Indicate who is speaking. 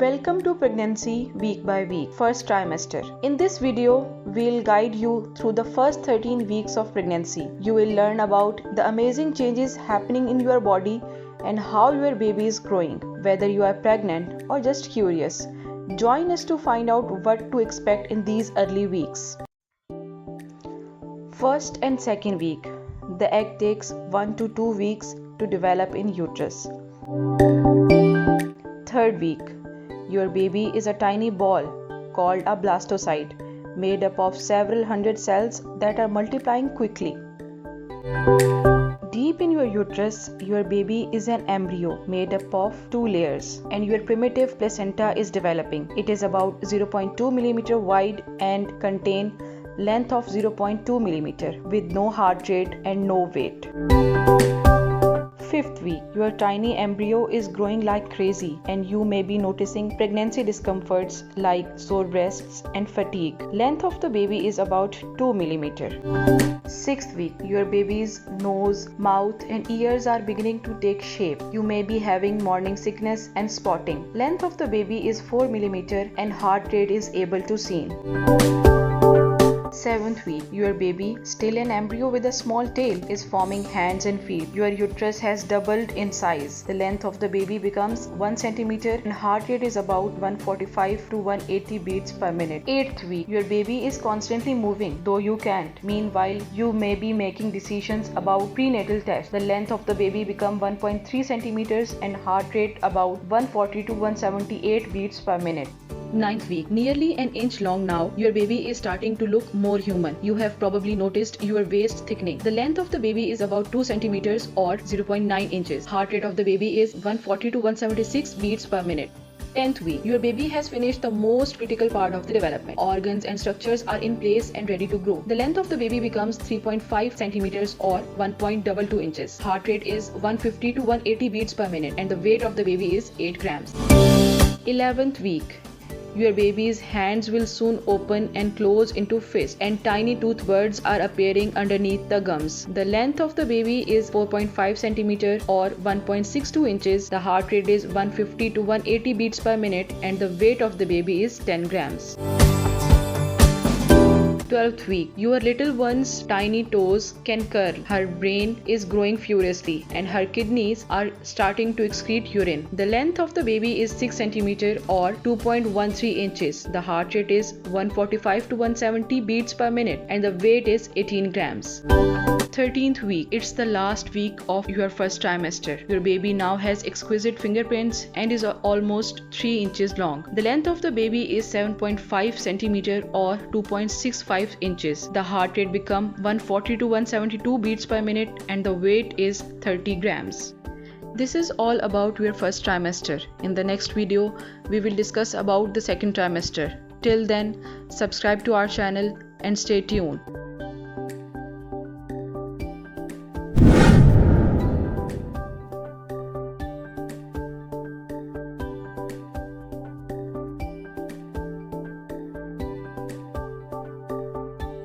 Speaker 1: Welcome to Pregnancy Week by Week, first trimester. In this video, we'll guide you through the first 13 weeks of pregnancy. You will learn about the amazing changes happening in your body and how your baby is growing, whether you are pregnant or just curious. Join us to find out what to expect in these early weeks. First and second week. The egg takes 1 to 2 weeks to develop in uterus. Third week. Your baby is a tiny ball called a blastocyte, made up of several hundred cells that are multiplying quickly. Deep in your uterus, your baby is an embryo made up of 2 layers, and your primitive placenta is developing. It is about 0.2 mm wide and contain length of 0.2 mm with no heart rate and no weight. Fifth week, your tiny embryo is growing like crazy and you may be noticing pregnancy discomforts like sore breasts and fatigue. Length of the baby is about 2 mm. Sixth week, your baby's nose, mouth and ears are beginning to take shape. You may be having morning sickness and spotting. Length of the baby is 4 mm and heart rate is able to seen. Seventh week, your baby, still an embryo with a small tail, is forming hands and feet. Your uterus has doubled in size. The length of the baby becomes 1 cm and heart rate is about 145 to 180 beats per minute. Eighth week, your baby is constantly moving, though you can't. Meanwhile, you may be making decisions about prenatal tests. The length of the baby becomes 1.3 cm and heart rate about 140 to 178 beats per minute. Ninth week, nearly an inch long now, your baby is starting to look more human. You have probably noticed your waist thickening. The length of the baby is about 2 cm or 0.9 inches. Heart rate of the baby is 140 to 176 beats per minute. 10th week, your baby has finished the most critical part of the development. Organs and structures are in place and ready to grow. The length of the baby becomes 3.5 cm or 1.22 inches. Heart rate is 150 to 180 beats per minute and the weight of the baby is 8 grams. 11th week. Your baby's hands will soon open and close into fists and tiny tooth buds are appearing underneath the gums. The length of the baby is 4.5 cm or 1.62 inches. The heart rate is 150 to 180 beats per minute and the weight of the baby is 10 grams. 12th week, your little one's tiny toes can curl. Her brain is growing furiously and her kidneys are starting to excrete urine. The length of the baby is 6 cm or 2.13 inches. The heart rate is 145 to 170 beats per minute and the weight is 18 grams. 13th week, it's the last week of your first trimester. Your baby now has exquisite fingerprints and is almost 3 inches long. The length of the baby is 7.5 cm or 2.65 inches. The heart rate becomes 140 to 172 beats per minute and the weight is 30 grams. This is all about your first trimester. In the next video, we will discuss about the second trimester. Till then, subscribe to our channel and stay tuned.